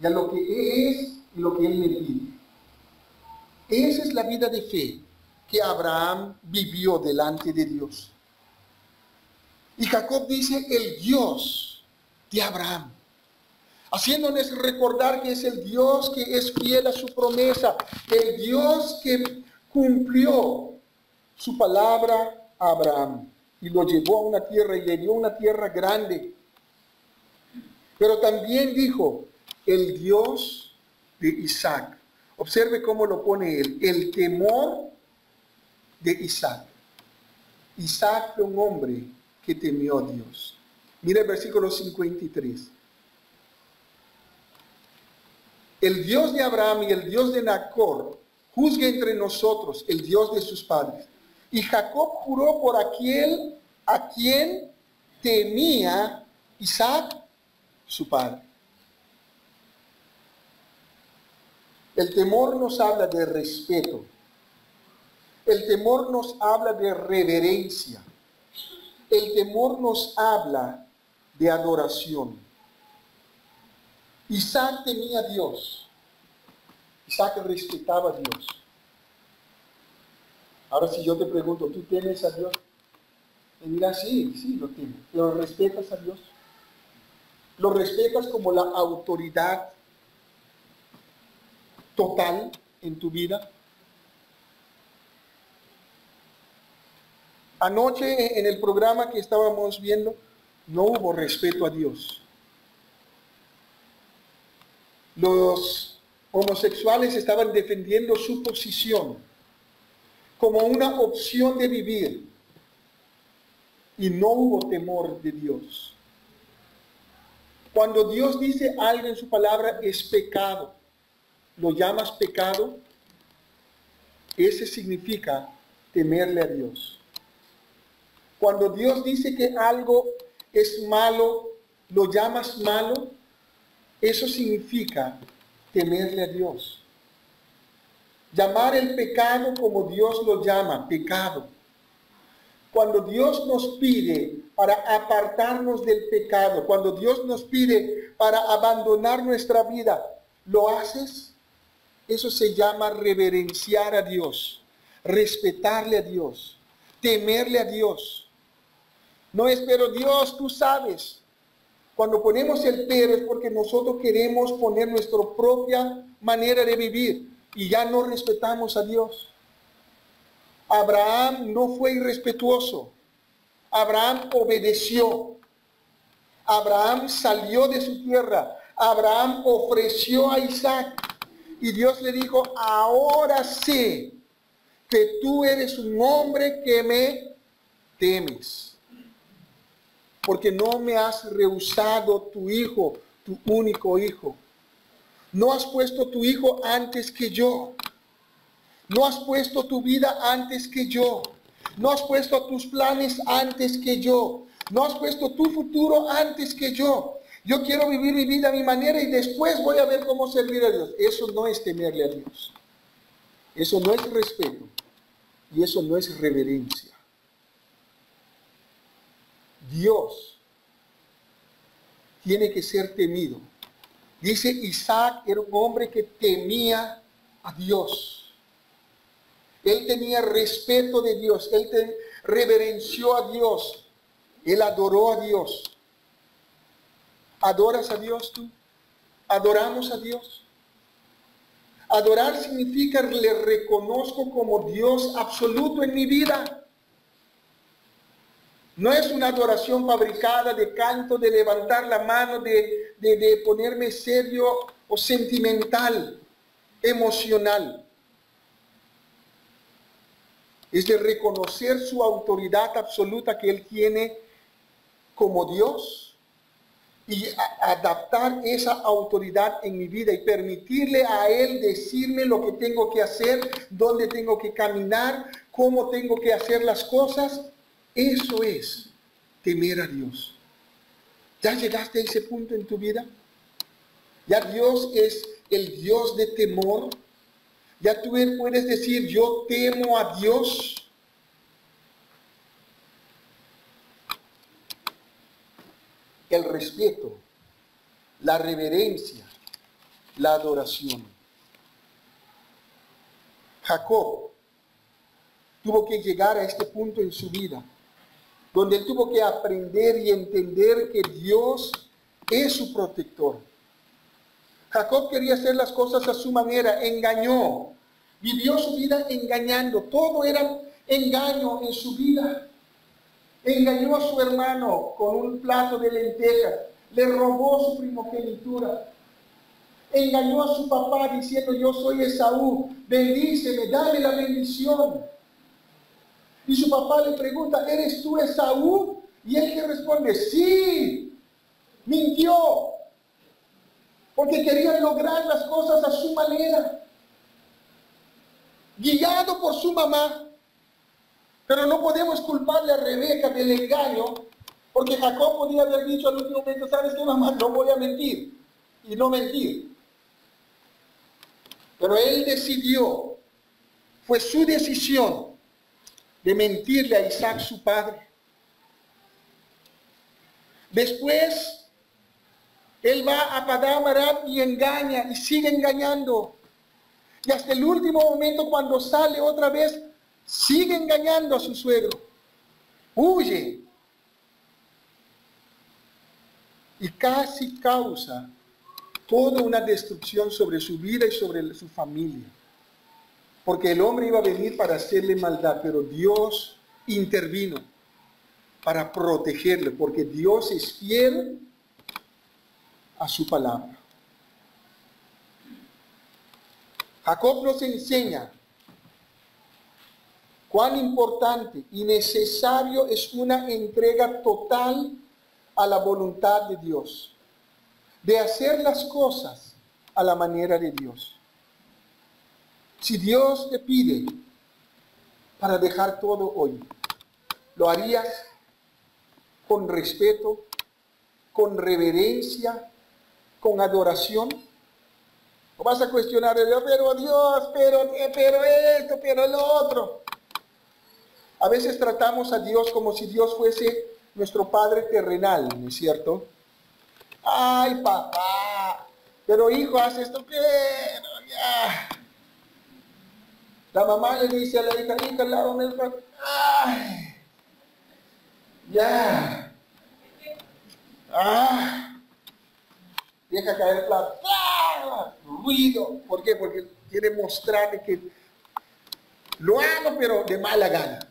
y a lo que Él es y lo que Él me pide. Esa es la vida de fe que Abraham vivió delante de Dios. Y Jacob dice, el Dios de Abraham, haciéndonos recordar que es el Dios que es fiel a su promesa, el Dios que cumplió su palabra a Abraham y lo llevó a una tierra y le dio una tierra grande. Pero también dijo, el Dios de Isaac. Observe cómo lo pone él, el temor de Isaac. Isaac fue un hombre que temió a Dios. Mira el versículo 53. El Dios de Abraham y el Dios de Nacor juzgue entre nosotros, el Dios de sus padres. Y Jacob juró por aquel a quien temía Isaac, su padre. El temor nos habla de respeto. El temor nos habla de reverencia. El temor nos habla de adoración. Isaac temía a Dios. Isaac respetaba a Dios. Ahora si yo te pregunto, ¿tú temes a Dios? Me dirás, sí, lo temo. ¿Pero respetas a Dios? ¿Lo respetas como la autoridad total en tu vida? Anoche en el programa que estábamos viendo, no hubo respeto a Dios. Los homosexuales estaban defendiendo su posición como una opción de vivir y no hubo temor de Dios. Cuando Dios dice algo en su palabra es pecado, lo llamas pecado, ese significa temerle a Dios. Cuando Dios dice que algo es malo, lo llamas malo, eso significa temerle a Dios. Llamar el pecado como Dios lo llama, pecado. Cuando Dios nos pide para apartarnos del pecado, cuando Dios nos pide para abandonar nuestra vida, ¿lo haces? Eso se llama reverenciar a Dios, respetarle a Dios, temerle a Dios. No es, pero Dios, tú sabes. Cuando ponemos el pero es porque nosotros queremos poner nuestra propia manera de vivir y ya no respetamos a Dios. Abraham no fue irrespetuoso. Abraham obedeció. Abraham salió de su tierra. Abraham ofreció a Isaac. Y Dios le dijo, ahora sé que tú eres un hombre que me temes. Porque no me has rehusado tu hijo, tu único hijo. No has puesto tu hijo antes que yo. No has puesto tu vida antes que yo. No has puesto tus planes antes que yo. No has puesto tu futuro antes que yo. Yo quiero vivir mi vida a mi manera y después voy a ver cómo servir a Dios. Eso no es temerle a Dios. Eso no es respeto. Y eso no es reverencia. Dios tiene que ser temido. Dice Isaac era un hombre que temía a Dios. Él tenía respeto de Dios. Él reverenció a Dios. Él adoró a Dios. ¿Adoras a Dios tú? ¿Adoramos a Dios? Adorar significa le reconozco como Dios absoluto en mi vida. No es una adoración fabricada de canto, de levantar la mano, de ponerme serio o sentimental, emocional. Es de reconocer su autoridad absoluta que Él tiene como Dios y adaptar esa autoridad en mi vida y permitirle a Él decirme lo que tengo que hacer, dónde tengo que caminar, cómo tengo que hacer las cosas. Eso es temer a Dios. ¿Ya llegaste a ese punto en tu vida? ¿Ya Dios es el Dios de temor? ¿Ya tú puedes decir, yo temo a Dios? El respeto, la reverencia, la adoración. Jacob tuvo que llegar a este punto en su vida, donde él tuvo que aprender y entender que Dios es su protector. Jacob quería hacer las cosas a su manera, engañó, vivió su vida engañando, todo era engaño en su vida. Engañó a su hermano con un plato de lentejas, le robó su primogenitura. Engañó a su papá diciendo, yo soy Esaú, bendíceme, dame la bendición. Y su papá le pregunta, ¿eres tú Esaú? Y él que responde, sí, mintió. Porque quería lograr las cosas a su manera, guiado por su mamá. Pero no podemos culparle a Rebeca del engaño, porque Jacob podía haber dicho al último momento, ¿sabes qué, mamá? No voy a mentir, y no mentir. Pero él decidió, fue su decisión de mentirle a Isaac, su padre. Después, él va a Padán Aram y engaña, y sigue engañando. Y hasta el último momento, cuando sale otra vez, sigue engañando a su suegro. Huye. Y casi causa toda una destrucción sobre su vida y sobre su familia. Porque el hombre iba a venir para hacerle maldad, pero Dios intervino para protegerle, porque Dios es fiel a su palabra. Jacob nos enseña cuán importante y necesario es una entrega total a la voluntad de Dios, de hacer las cosas a la manera de Dios. Si Dios te pide para dejar todo hoy, ¿lo harías con respeto, con reverencia, con adoración? O vas a cuestionar, pero Dios, pero esto, pero lo otro. A veces tratamos a Dios como si Dios fuese nuestro Padre terrenal, ¿no es cierto? Ay, papá, pero hijo, haz esto, pero ya. La mamá le dice a la hija, lávame el plato. Ay, ya. Deja caer el plato. Ruido. ¿Por qué? Porque quiere mostrarle que lo hago, pero de mala gana.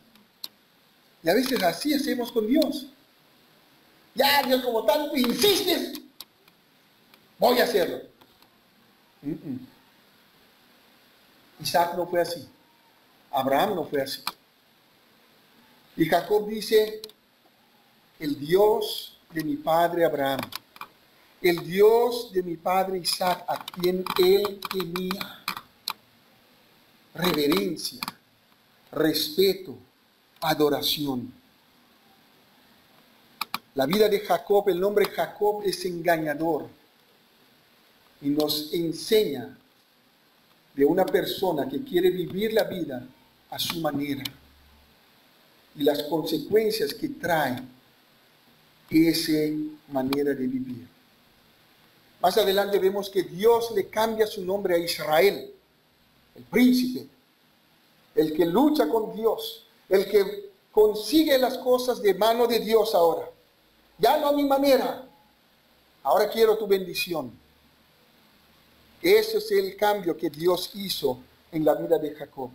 Y a veces así hacemos con Dios. Ya, Dios, como tanto insistes, voy a hacerlo. Isaac no fue así. Abraham no fue así. Y Jacob dice, el Dios de mi padre Abraham, el Dios de mi padre Isaac, a quien él tenía reverencia, respeto, adoración. La vida de Jacob, el nombre Jacob es engañador y nos enseña de una persona que quiere vivir la vida a su manera y las consecuencias que trae esa manera de vivir. Más adelante vemos que Dios le cambia su nombre a Israel, el príncipe, el que lucha con Dios, el que consigue las cosas de mano de Dios ahora. Ya no a mi manera, ahora quiero tu bendición. Ese es el cambio que Dios hizo en la vida de Jacob.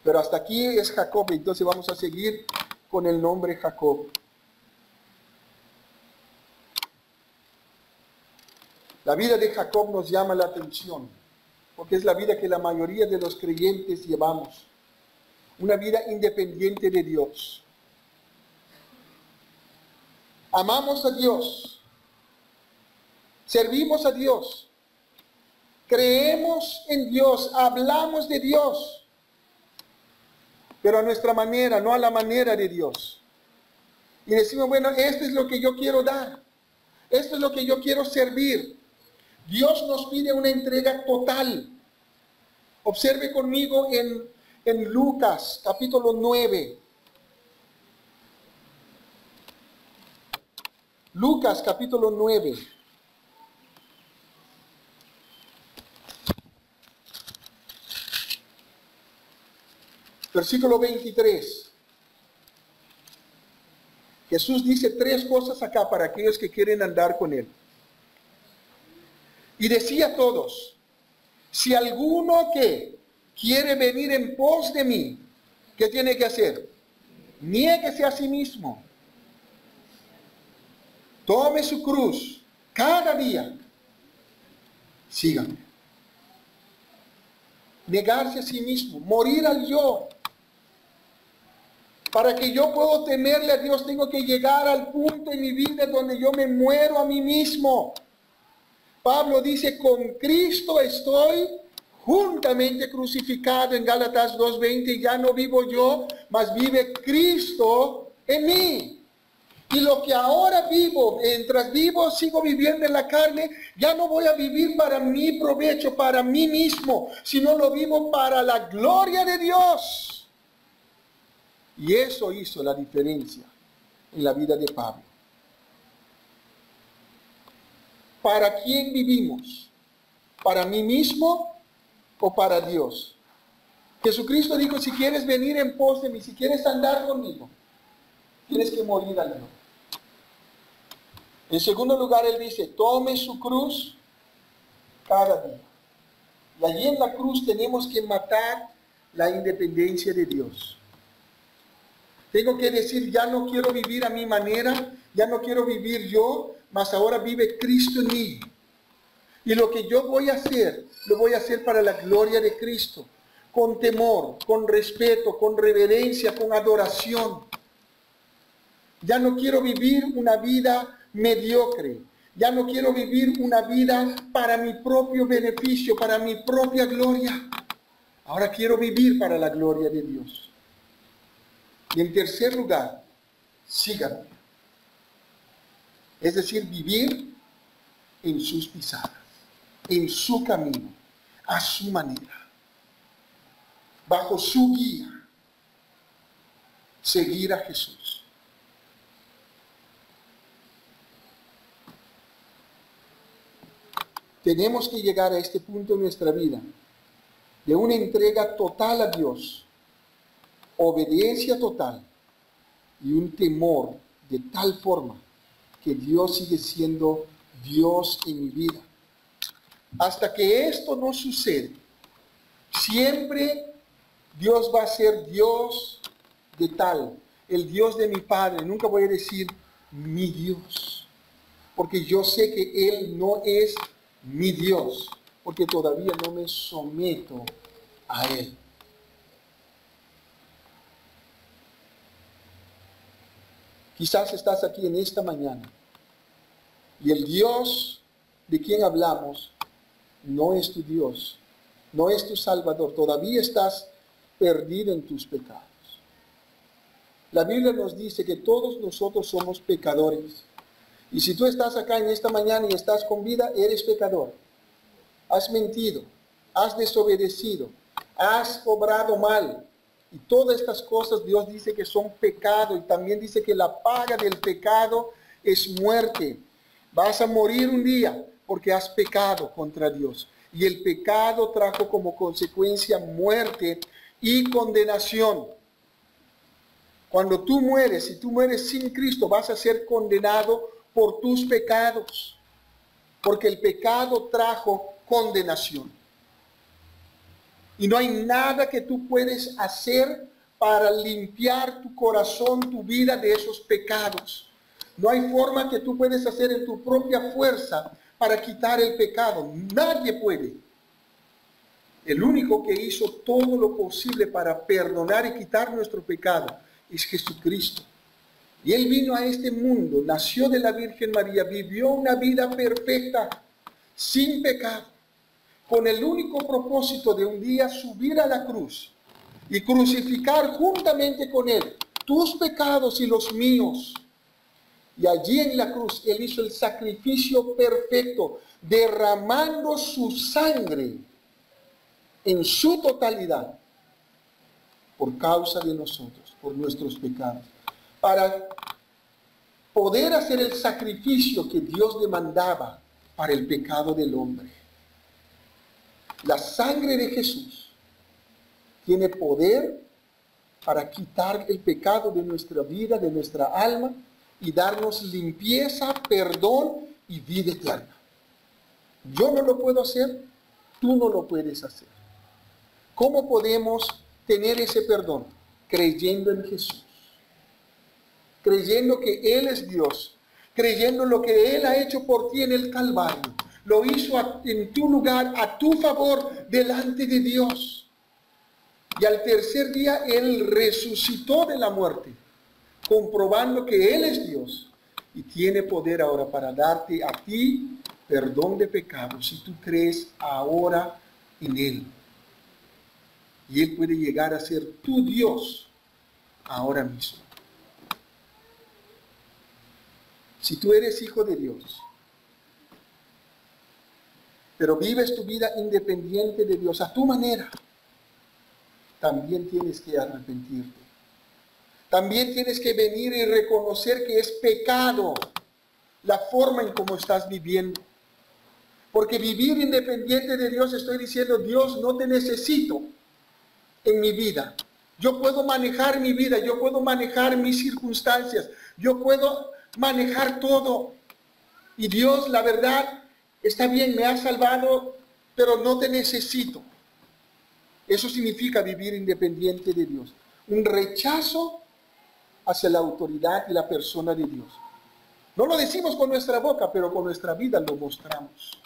Pero hasta aquí es Jacob, entonces vamos a seguir con el nombre Jacob. La vida de Jacob nos llama la atención, porque es la vida que la mayoría de los creyentes llevamos. Una vida independiente de Dios. Amamos a Dios. Servimos a Dios. Creemos en Dios. Hablamos de Dios. Pero a nuestra manera, no a la manera de Dios. Y decimos, bueno, esto es lo que yo quiero dar. Esto es lo que yo quiero servir. Dios nos pide una entrega total. Observe conmigo en Lucas, capítulo 9. Lucas, capítulo 9. Versículo 23. Jesús dice 3 cosas acá para aquellos que quieren andar con Él. Y decía a todos, si alguno que quiere venir en pos de mí, ¿qué tiene que hacer? Niéguese a sí mismo. Tome su cruz cada día. Síganme. Negarse a sí mismo, morir al yo. Para que yo pueda temerle a Dios, tengo que llegar al punto en mi vida donde yo me muero a mí mismo. Pablo dice, con Cristo estoy juntamente crucificado en Gálatas 2:20, ya no vivo yo, mas vive Cristo en mí. Y lo que ahora vivo, mientras vivo, sigo viviendo en la carne, ya no voy a vivir para mi provecho, para mí mismo, sino lo vivo para la gloria de Dios. Y eso hizo la diferencia en la vida de Pablo. ¿Para quién vivimos? ¿Para mí mismo o para Dios? Jesucristo dijo, si quieres venir en pos de mí, si quieres andar conmigo, tienes que morir al yo. En segundo lugar, Él dice, tome su cruz cada día. Y allí en la cruz tenemos que matar la independencia de Dios. Tengo que decir, ya no quiero vivir a mi manera, ya no quiero vivir yo, mas ahora vive Cristo en mí. Y lo que yo voy a hacer, lo voy a hacer para la gloria de Cristo, con temor, con respeto, con reverencia, con adoración. Ya no quiero vivir una vida mediocre. Ya no quiero vivir una vida para mi propio beneficio, para mi propia gloria. Ahora quiero vivir para la gloria de Dios. Y en tercer lugar, síganme. Es decir, vivir en sus pisadas. en su camino, a su manera, bajo su guía, seguir a Jesús. Tenemos que llegar a este punto en nuestra vida de una entrega total a Dios, obediencia total y un temor de tal forma que Dios sigue siendo Dios en mi vida. Hasta que esto no sucede, siempre Dios va a ser Dios de tal, el Dios de mi Padre. Nunca voy a decir mi Dios, porque yo sé que Él no es mi Dios, porque todavía no me someto a Él. Quizás estás aquí en esta mañana y el Dios de quien hablamos no es tu Dios, no es tu Salvador. Todavía estás perdido en tus pecados. La Biblia nos dice que todos nosotros somos pecadores. Y si tú estás acá en esta mañana y estás con vida, eres pecador. Has mentido, has desobedecido, has obrado mal. Y todas estas cosas Dios dice que son pecado. Y también dice que la paga del pecado es muerte. Vas a morir un día porque has pecado contra Dios. Y el pecado trajo como consecuencia muerte y condenación. Cuando tú mueres, si tú mueres sin Cristo, vas a ser condenado por tus pecados. Porque el pecado trajo condenación. Y no hay nada que tú puedes hacer para limpiar tu corazón, tu vida de esos pecados. No hay forma que tú puedes hacer en tu propia fuerza para quitar el pecado. Nadie puede. El único que hizo todo lo posible para perdonar y quitar nuestro pecado es Jesucristo. Y Él vino a este mundo, nació de la Virgen María, vivió una vida perfecta, sin pecado, con el único propósito de un día subir a la cruz y crucificar juntamente con Él tus pecados y los míos. Y allí en la cruz Él hizo el sacrificio perfecto, derramando su sangre en su totalidad por causa de nosotros, por nuestros pecados, para poder hacer el sacrificio que Dios demandaba para el pecado del hombre. La sangre de Jesús tiene poder para quitar el pecado de nuestra vida, de nuestra alma, y darnos limpieza, perdón y vida eterna. Yo no lo puedo hacer, tú no lo puedes hacer. ¿Cómo podemos tener ese perdón? Creyendo en Jesús. Creyendo que Él es Dios. Creyendo lo que Él ha hecho por ti en el Calvario. Lo hizo en tu lugar, a tu favor, delante de Dios. Y al tercer día Él resucitó de la muerte, comprobando que Él es Dios y tiene poder ahora para darte a ti perdón de pecados si tú crees ahora en Él. Y Él puede llegar a ser tu Dios ahora mismo. Si tú eres hijo de Dios, pero vives tu vida independiente de Dios a tu manera, también tienes que arrepentirte. También tienes que venir y reconocer que es pecado la forma en cómo estás viviendo. Porque vivir independiente de Dios, estoy diciendo, Dios, no te necesito en mi vida. Yo puedo manejar mi vida, yo puedo manejar mis circunstancias, yo puedo manejar todo. Y Dios, la verdad, está bien, me ha salvado, pero no te necesito. Eso significa vivir independiente de Dios. Un rechazo hacia la autoridad y la persona de Dios. No lo decimos con nuestra boca, pero con nuestra vida lo mostramos.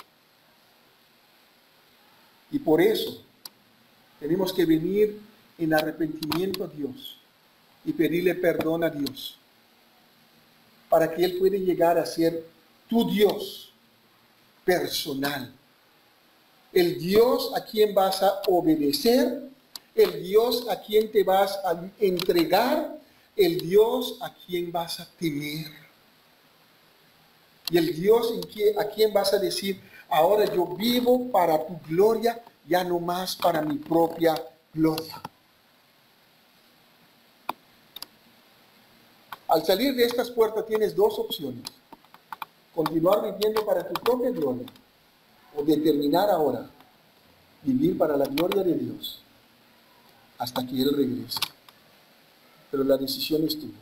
Y por eso tenemos que venir en arrepentimiento a Dios y pedirle perdón a Dios, para que Él pueda llegar a ser tu Dios personal. El Dios a quien vas a obedecer, el Dios a quien te vas a entregar, el Dios a quien vas a temer. Y el Dios a quien vas a decir, ahora yo vivo para tu gloria, ya no más para mi propia gloria. Al salir de estas puertas tienes dos opciones. Continuar viviendo para tu propia gloria o determinar ahora vivir para la gloria de Dios hasta que Él regrese. Pero la decisión es tuya.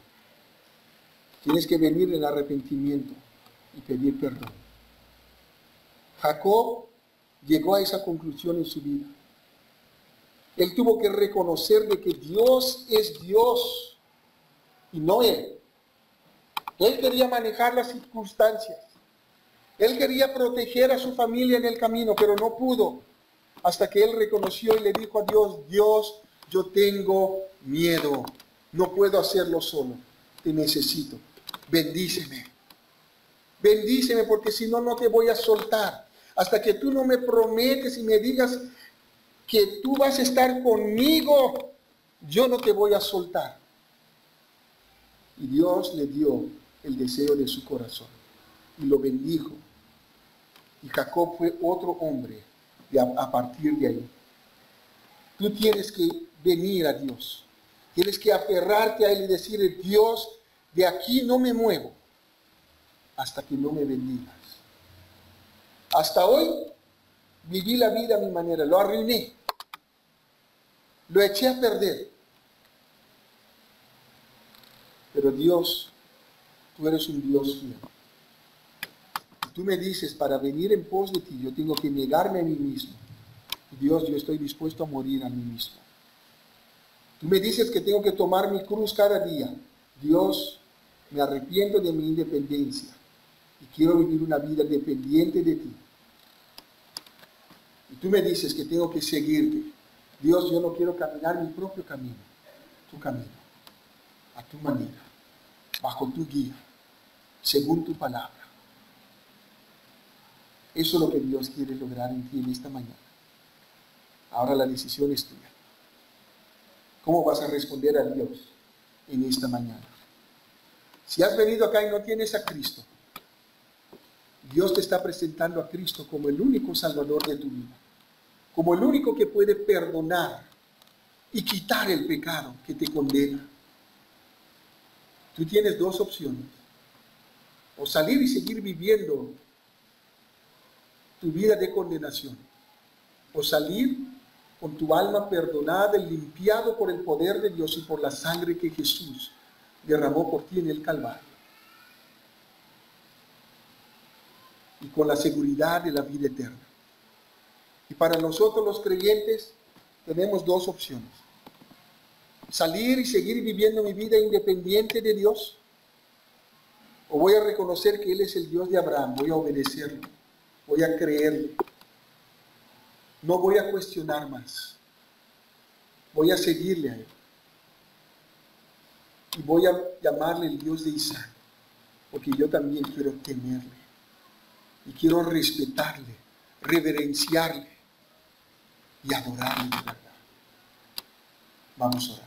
Tienes que venir en arrepentimiento y pedir perdón. Jacob llegó a esa conclusión en su vida. Él tuvo que reconocer de que Dios es Dios y no él. Él quería manejar las circunstancias. Él quería proteger a su familia en el camino, pero no pudo. Hasta que él reconoció y le dijo a Dios, Dios, yo tengo miedo. No puedo hacerlo solo. Te necesito. Bendíceme. Bendíceme porque si no, no te voy a soltar. Hasta que tú no me prometes y me digas que tú vas a estar conmigo, yo no te voy a soltar. Y Dios le dio el deseo de su corazón y lo bendijo. Y Jacob fue otro hombre a partir de ahí. Tú tienes que venir a Dios. Tienes que aferrarte a Él y decirle, Dios, de aquí no me muevo hasta que no me bendigas. Hasta hoy viví la vida a mi manera, lo arruiné, lo eché a perder. Pero Dios, tú eres un Dios fiel. Tú me dices, para venir en pos de ti, yo tengo que negarme a mí mismo. Dios, yo estoy dispuesto a morir a mí mismo. Tú me dices que tengo que tomar mi cruz cada día. Dios, me arrepiento de mi independencia y quiero vivir una vida dependiente de ti. Y tú me dices que tengo que seguirte. Dios, yo no quiero caminar mi propio camino, tu camino, a tu manera, bajo tu guía, según tu palabra. Eso es lo que Dios quiere lograr en ti en esta mañana. Ahora la decisión es tuya. ¿Cómo vas a responder a Dios en esta mañana? Si has venido acá y no tienes a Cristo, Dios te está presentando a Cristo como el único Salvador de tu vida, como el único que puede perdonar y quitar el pecado que te condena. Tú tienes dos opciones: o salir y seguir viviendo tu vida de condenación, o salir con tu alma perdonada y limpiado por el poder de Dios y por la sangre que Jesús derramó por ti en el Calvario, y con la seguridad de la vida eterna. Y para nosotros los creyentes tenemos dos opciones: salir y seguir viviendo mi vida independiente de Dios, o voy a reconocer que Él es el Dios de Abraham, voy a obedecerle, voy a creerle, no voy a cuestionar más, voy a seguirle a Él y voy a llamarle el Dios de Isaac, porque yo también quiero temerle y quiero respetarle, reverenciarle y adorarle de verdad. Vamos a orar.